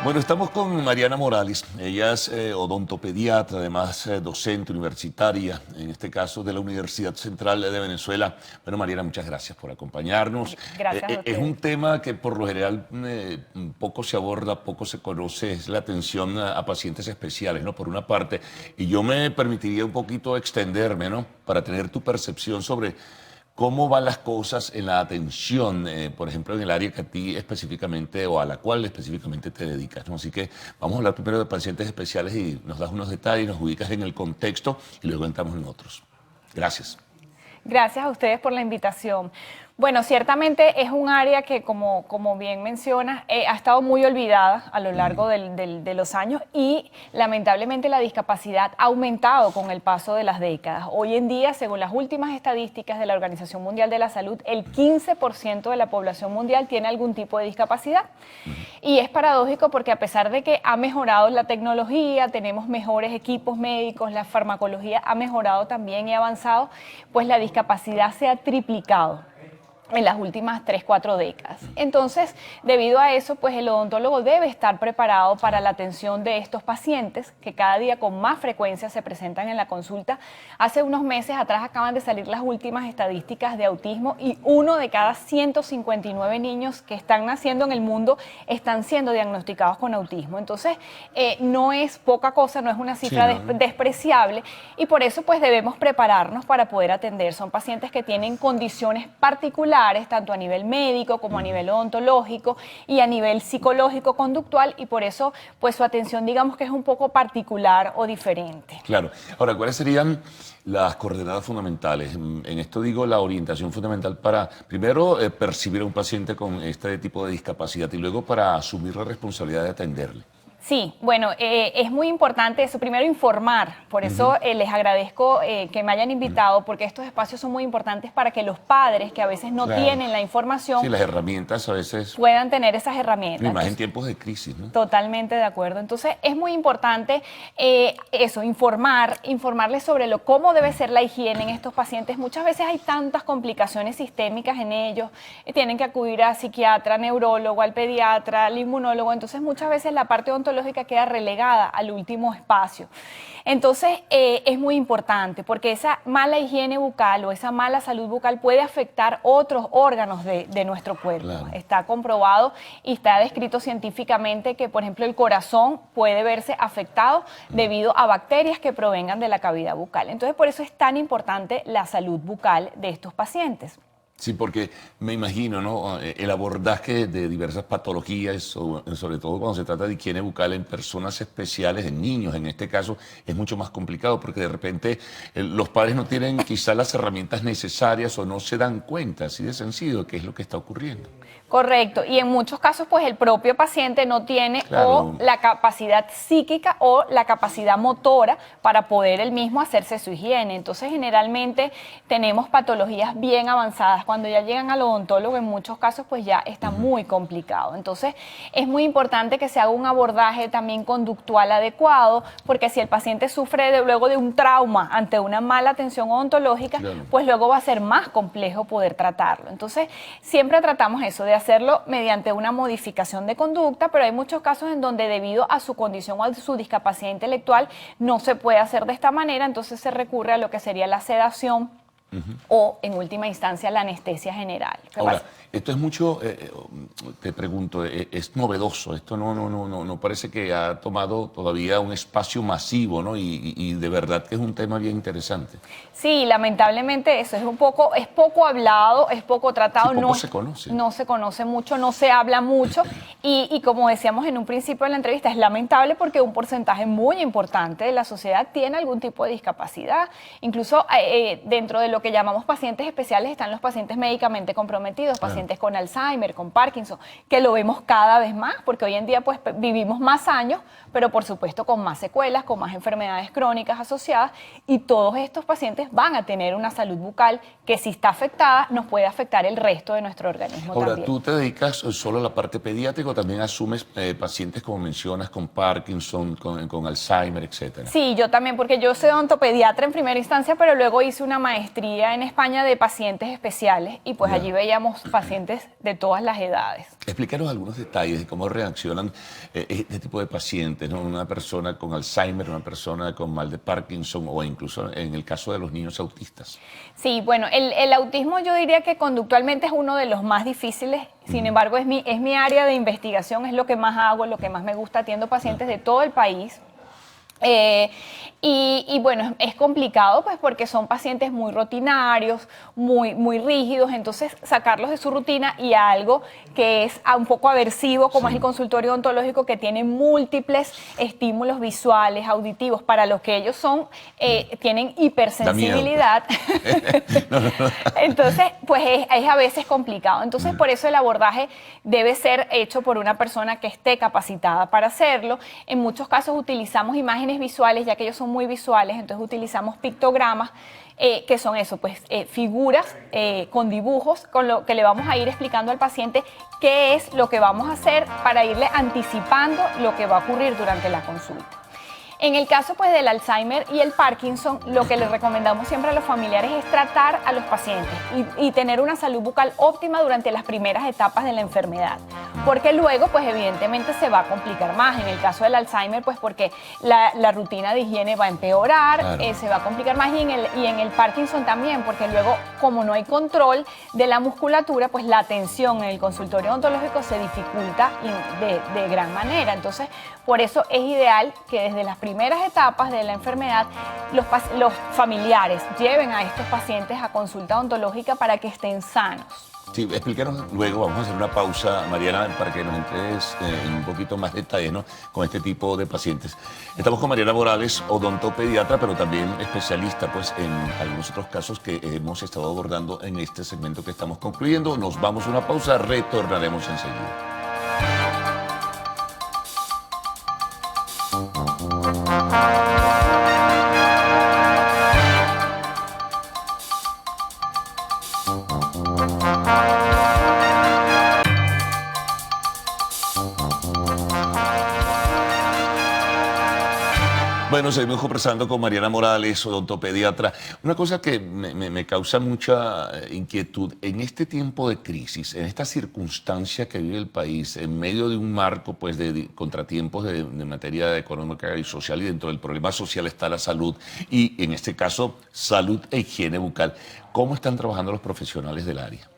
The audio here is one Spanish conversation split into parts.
Bueno, estamos con Mariana Morales. Ella es odontopediatra, además docente universitaria, en este caso de la Universidad Central de Venezuela. Bueno, Mariana, muchas gracias por acompañarnos. Gracias a Es ustedes. un tema que por lo general poco se aborda, poco se conoce, es la atención a pacientes especiales, ¿no? Por una parte, y yo me permitiría un poquito extenderme, ¿no? Para tener tu percepción sobre ¿cómo van las cosas en la atención, por ejemplo, en el área que a ti específicamente o a la cual específicamente te dedicas, ¿no? Así que vamos a hablar primero de pacientes especiales y nos das unos detalles, nos ubicas en el contexto y luego entramos en otros. Gracias. Gracias a ustedes por la invitación. Bueno, ciertamente es un área que, como bien mencionas, ha estado muy olvidada a lo largo de los años y lamentablemente la discapacidad ha aumentado con el paso de las décadas. Hoy en día, según las últimas estadísticas de la Organización Mundial de la Salud, el 15% de la población mundial tiene algún tipo de discapacidad. Y es paradójico porque a pesar de que ha mejorado la tecnología, tenemos mejores equipos médicos, la farmacología ha mejorado también y avanzado, pues la discapacidad se ha triplicado en las últimas 3, 4 décadas. Entonces, debido a eso, pues el odontólogo debe estar preparado para la atención de estos pacientes que cada día con más frecuencia se presentan en la consulta. Hace unos meses atrás acaban de salir las últimas estadísticas de autismo y 1 de cada 159 niños que están naciendo en el mundo están siendo diagnosticados con autismo. Entonces, no es poca cosa, no es una cifra Sí, ¿no? despreciable y por eso pues debemos prepararnos para poder atender. Son pacientes que tienen condiciones particulares, tanto a nivel médico como a nivel odontológico y a nivel psicológico conductual, y por eso pues su atención digamos que es un poco particular o diferente. Claro. Ahora, ¿cuáles serían las coordenadas fundamentales? En esto digo la orientación fundamental para, primero, percibir a un paciente con este tipo de discapacidad y luego para asumir la responsabilidad de atenderle. Sí, bueno, es muy importante eso, primero informar, por eso les agradezco que me hayan invitado, porque estos espacios son muy importantes para que los padres que a veces no Claro. tienen la Sí, información las herramientas a veces, puedan tener esas y herramientas. más en tiempos de crisis, ¿no? Totalmente de acuerdo. Entonces es muy importante eso, informarles sobre cómo debe ser la higiene en estos pacientes. Muchas veces hay tantas complicaciones sistémicas en ellos, tienen que acudir a psiquiatra, neurólogo, al pediatra, al inmunólogo, entonces muchas veces la parte odontológica queda relegada al último espacio. Entonces es muy importante porque esa mala higiene bucal o esa mala salud bucal puede afectar otros órganos de nuestro cuerpo. Claro. Está comprobado y está descrito científicamente que, por ejemplo, el corazón puede verse afectado debido a bacterias que provengan de la cavidad bucal. Entonces, por eso es tan importante la salud bucal de estos pacientes. Sí, porque me imagino, ¿no? El abordaje de diversas patologías, sobre todo cuando se trata de higiene bucal en personas especiales, en niños en este caso, es mucho más complicado porque de repente los padres no tienen quizás las herramientas necesarias o no se dan cuenta, así de sencillo, de qué es lo que está ocurriendo. Correcto, y en muchos casos pues el propio paciente no tiene Claro. o la capacidad psíquica o la capacidad motora para poder él mismo hacerse su higiene. Entonces generalmente tenemos patologías bien avanzadas. Cuando ya llegan al odontólogo en muchos casos pues ya está muy complicado. Entonces es muy importante que se haga un abordaje también conductual adecuado, porque si el paciente sufre luego de un trauma ante una mala atención odontológica, Claro. pues luego va a ser más complejo poder tratarlo. Entonces siempre tratamos eso, de hacerlo mediante una modificación de conducta, pero hay muchos casos en donde debido a su condición o a su discapacidad intelectual no se puede hacer de esta manera, entonces se recurre a lo que sería la sedación o en última instancia la anestesia general. Ahora, esto es mucho, te pregunto, es novedoso, esto no parece que ha tomado todavía un espacio masivo, ¿no? Y de verdad que es un tema bien interesante. Sí, lamentablemente eso es poco hablado, es poco tratado, Sí, poco se conoce. No se conoce mucho, no se habla mucho y como decíamos en un principio de la entrevista, es lamentable porque un porcentaje muy importante de la sociedad tiene algún tipo de discapacidad. Incluso dentro de lo que llamamos pacientes especiales están los pacientes médicamente comprometidos, pacientes con Alzheimer, con Parkinson, que lo vemos cada vez más porque hoy en día pues vivimos más años, pero por supuesto con más secuelas, con más enfermedades crónicas asociadas, y todos estos pacientes van a tener una salud bucal que si está afectada nos puede afectar el resto de nuestro organismo. Ahora, también. ¿tú te dedicas solo a la parte pediátrica o también asumes pacientes, como mencionas, con Parkinson, con Alzheimer, etcétera? Sí, yo también, porque yo soy odontopediatra en primera instancia, pero luego hice una maestría oncología en España de pacientes especiales y pues Ya. allí veíamos pacientes de todas las edades. Explícanos algunos detalles de cómo reaccionan este tipo de pacientes, ¿no? Una persona con Alzheimer, una persona con mal de Parkinson o incluso en el caso de los niños autistas. Sí, bueno, el autismo yo diría que conductualmente es uno de los más difíciles, sin embargo es mi área de investigación, es lo que más hago, lo que más me gusta, atiendo pacientes de todo el país. Y bueno, es complicado pues porque son pacientes muy rutinarios, muy rígidos, entonces sacarlos de su rutina y a algo que es un poco aversivo como es el consultorio odontológico, que tiene múltiples estímulos visuales, auditivos, para los que ellos son, tienen hipersensibilidad. Entonces pues es a veces complicado, entonces por eso el abordaje debe ser hecho por una persona que esté capacitada para hacerlo. En muchos casos utilizamos imágenes visuales, ya que ellos son muy visuales, entonces utilizamos pictogramas, que son eso, pues figuras con dibujos, con lo que le vamos a ir explicando al paciente qué es lo que vamos a hacer para irle anticipando lo que va a ocurrir durante la consulta. En el caso pues del Alzheimer y el Parkinson, lo que les recomendamos siempre a los familiares es tratar a los pacientes y tener una salud bucal óptima durante las primeras etapas de la enfermedad, porque luego pues evidentemente se va a complicar más. En el caso del Alzheimer pues porque la rutina de higiene va a empeorar, Claro. se va a complicar más, y en el Parkinson también, porque luego como no hay control de la musculatura, pues la atención en el consultorio odontológico se dificulta de gran manera. Entonces por eso es ideal que desde las primeras etapas de la enfermedad los familiares lleven a estos pacientes a consulta odontológica para que estén sanos. Sí, explícanos luego, vamos a hacer una pausa, Mariana, para que nos entres en un poquito más detalle, ¿no? Con este tipo de pacientes. Estamos con Mariana Morales, odontopediatra, pero también especialista pues, en algunos otros casos que hemos estado abordando en este segmento que estamos concluyendo. Nos vamos a una pausa, retornaremos enseguida. Bueno, seguimos conversando con Mariana Morales, odontopediatra. Una cosa que me causa mucha inquietud, en este tiempo de crisis, en esta circunstancia que vive el país, en medio de un marco pues, de contratiempos de materia económica y social, y dentro del problema social está la salud, y en este caso, salud e higiene bucal. ¿Cómo están trabajando los profesionales del área?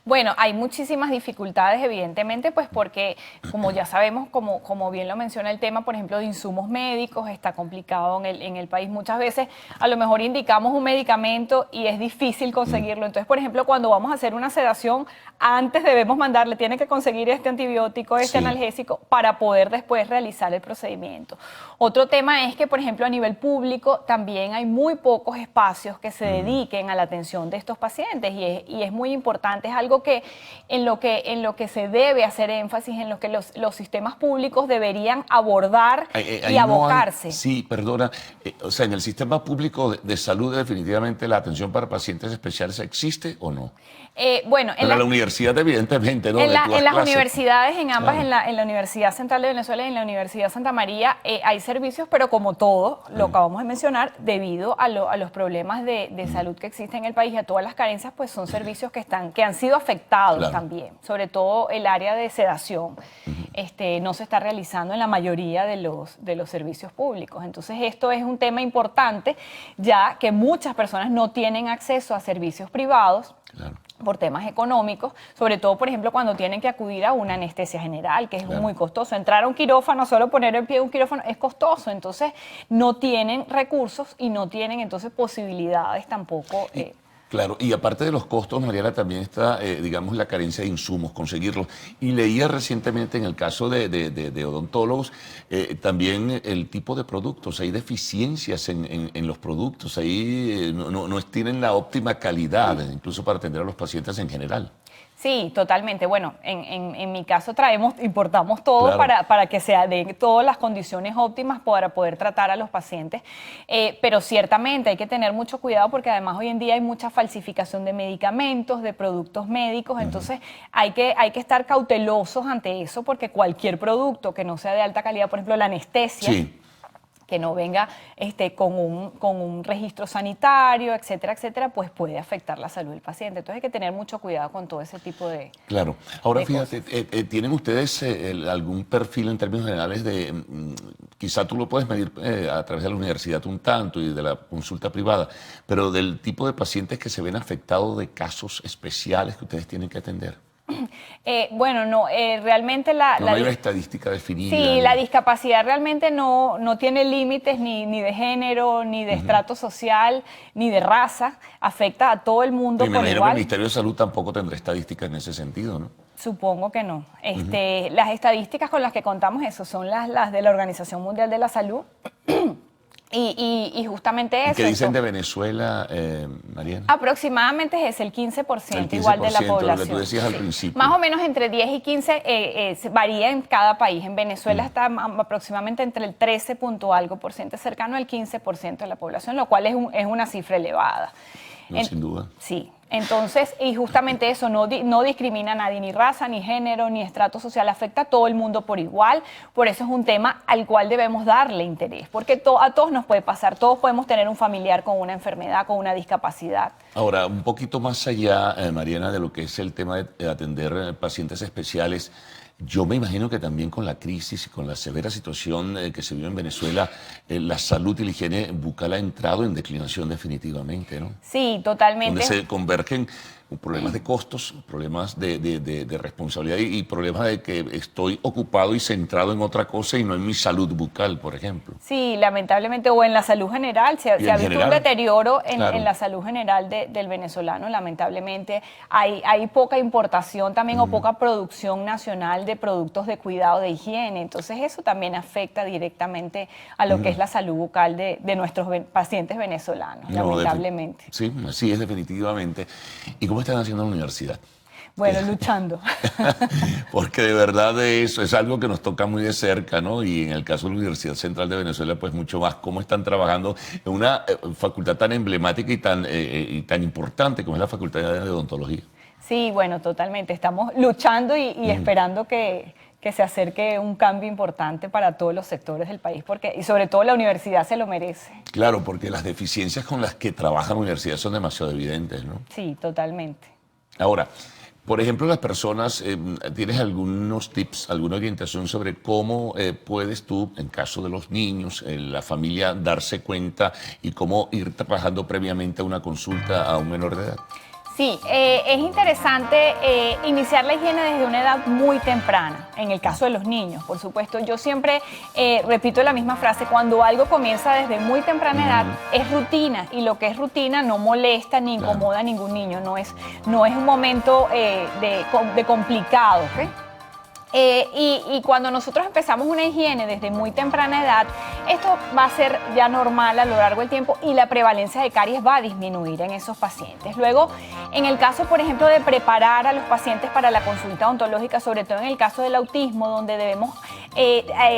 Bueno, hay muchísimas dificultades, evidentemente, pues porque, como ya sabemos, como bien lo menciona el tema, por ejemplo, de insumos médicos, está complicado en el país. Muchas veces, a lo mejor indicamos un medicamento y es difícil conseguirlo. Entonces, por ejemplo, cuando vamos a hacer una sedación, antes debemos mandarle, tiene que conseguir este antibiótico, este analgésico, para poder después realizar el procedimiento. Otro tema es que, por ejemplo, a nivel público, también hay muy pocos espacios que se dediquen a la atención de estos pacientes, y es muy importante, es algo que en lo que se debe hacer énfasis, en lo que los sistemas públicos deberían abordar y abocarse. Sí, perdona. O sea, en el sistema público de salud, definitivamente la atención para pacientes especiales existe o no. Bueno, en la universidad, evidentemente, ¿no? En las clases. universidades, en ambas, Claro. en la Universidad Central de Venezuela y en la Universidad Santa María, hay servicios, pero como todo, lo acabamos de mencionar, debido a los problemas de salud que existen en el país y a todas las carencias, pues son servicios que han sido afectados. Claro. También, sobre todo el área de sedación, no se está realizando en la mayoría de los servicios públicos. Entonces esto es un tema importante, ya que muchas personas no tienen acceso a servicios privados. Claro. Por temas económicos, sobre todo, por ejemplo, cuando tienen que acudir a una anestesia general, que es muy costoso. Entrar a un quirófano, solo poner el pie en un quirófano, es costoso. Entonces, no tienen recursos y no tienen, entonces, posibilidades tampoco. Claro, y aparte de los costos, Mariana, también está, digamos, la carencia de insumos, conseguirlos. Y leía recientemente en el caso de odontólogos, también el tipo de productos. Hay deficiencias en los productos, ahí no tienen la óptima calidad, incluso para atender a los pacientes en general. Sí, totalmente. Bueno, en mi caso importamos todo, claro, para que se den todas las condiciones óptimas para poder tratar a los pacientes. Pero ciertamente hay que tener mucho cuidado, porque además hoy en día hay mucha falsificación de medicamentos, de productos médicos. Entonces hay que estar cautelosos ante eso, porque cualquier producto que no sea de alta calidad, por ejemplo la anestesia, que no venga con un registro sanitario, etcétera, etcétera, pues puede afectar la salud del paciente. Entonces hay que tener mucho cuidado con todo ese tipo de Claro. Ahora de fíjate, ¿tienen ustedes algún perfil en términos generales de, quizá tú lo puedes medir a través de la universidad un tanto y de la consulta privada, pero del tipo de pacientes que se ven afectados de casos especiales que ustedes tienen que atender? Bueno, no, realmente No hay una estadística definida. Sí, la discapacidad realmente no tiene límites ni de género, ni de estrato social, ni de raza. Afecta a todo el mundo Y me por imagino que el igual. Ministerio de Salud tampoco tendrá estadísticas en ese sentido, ¿no? Supongo que no. Las estadísticas con las que contamos eso son las de la Organización Mundial de la Salud. Y justamente ¿Y eso. qué dicen de Venezuela, Mariana? Aproximadamente es el 15%, igual de la población. Lo que tú decías al principio. Más o menos entre 10 y 15 varía en cada país. En Venezuela está aproximadamente entre el 13 punto algo por ciento, cercano al 15% de la población, lo cual es una cifra elevada. No, sin duda. Sí. Entonces, y justamente eso, no discrimina a nadie, ni raza, ni género, ni estrato social, afecta a todo el mundo por igual. Por eso es un tema al cual debemos darle interés, porque a todos nos puede pasar, todos podemos tener un familiar con una enfermedad, con una discapacidad. Ahora, un poquito más allá, Mariana, de lo que es el tema de atender pacientes especiales, yo me imagino que también con la crisis y con la severa situación que se vive en Venezuela, la salud y la higiene bucal ha entrado en declinación definitivamente, ¿no? Sí, totalmente. Donde se convergen problemas de costos, problemas de responsabilidad y problemas de que estoy ocupado y centrado en otra cosa y no en mi salud bucal, por ejemplo. Sí, lamentablemente, o en la salud general, se ha visto un deterioro en la salud general del venezolano, lamentablemente. Hay poca importación también o poca producción nacional de productos de cuidado de higiene, entonces eso también afecta directamente a lo que es la salud bucal de nuestros pacientes venezolanos, lamentablemente. Sí, así es definitivamente. ¿Y cómo están haciendo en la universidad? Bueno, luchando. Porque de verdad eso es algo que nos toca muy de cerca, ¿no? Y en el caso de la Universidad Central de Venezuela, pues mucho más. ¿Cómo están trabajando en una facultad tan emblemática y tan importante como es la Facultad de Odontología? Sí, bueno, totalmente. Estamos luchando y esperando que se acerque un cambio importante para todos los sectores del país, y sobre todo la universidad se lo merece. Claro, porque las deficiencias con las que trabaja la universidad son demasiado evidentes, ¿no? Sí, totalmente. Ahora, por ejemplo, las personas, ¿tienes algunos tips, alguna orientación sobre cómo puedes tú, en caso de los niños, la familia, darse cuenta y cómo ir trabajando previamente a una consulta a un menor de edad? Sí, es interesante iniciar la higiene desde una edad muy temprana, en el caso de los niños, por supuesto. Yo siempre repito la misma frase, cuando algo comienza desde muy temprana edad, es rutina, y lo que es rutina no molesta ni incomoda a ningún niño, no es un momento de complicado, ¿ok? Y cuando nosotros empezamos una higiene desde muy temprana edad, esto va a ser ya normal a lo largo del tiempo y la prevalencia de caries va a disminuir en esos pacientes. Luego, en el caso, por ejemplo, de preparar a los pacientes para la consulta odontológica, sobre todo en el caso del autismo, donde debemos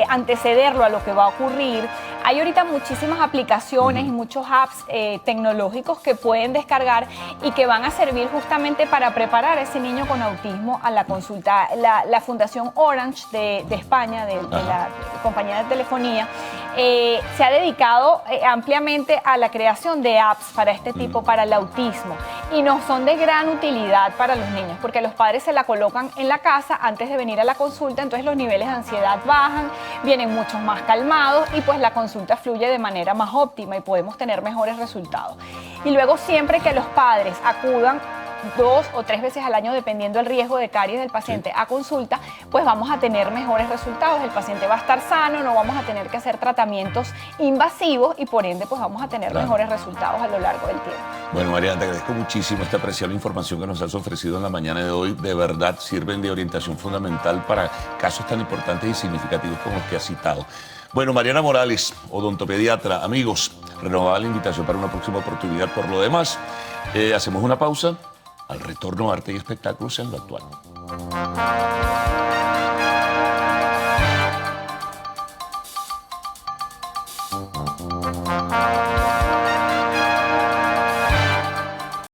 antecederlo a lo que va a ocurrir, hay ahorita muchísimas aplicaciones y muchos apps tecnológicos que pueden descargar y que van a servir justamente para preparar a ese niño con autismo a la consulta. La Fundación Orange de España, de la compañía de telefonía, se ha dedicado ampliamente a la creación de apps para este tipo, para el autismo, y nos son de gran utilidad para los niños, porque los padres se la colocan en la casa antes de venir a la consulta, entonces los niveles de ansiedad bajan, vienen muchos más calmados y pues la consulta fluye de manera más óptima y podemos tener mejores resultados. Y luego siempre que los padres acudan 2 o 3 veces al año, dependiendo del riesgo de caries del paciente, a consulta, pues vamos a tener mejores resultados. El paciente va a estar sano, no vamos a tener que hacer tratamientos invasivos y por ende pues vamos a tener mejores resultados a lo largo del tiempo. Bueno, Mariana, te agradezco muchísimo esta apreciable información que nos has ofrecido en la mañana de hoy. De verdad sirven de orientación fundamental para casos tan importantes y significativos como los que has citado. Bueno, Mariana Morales, odontopediatra. Amigos, renovada la invitación para una próxima oportunidad. Por lo demás, hacemos una pausa. Al retorno, arte y espectáculos en lo actual.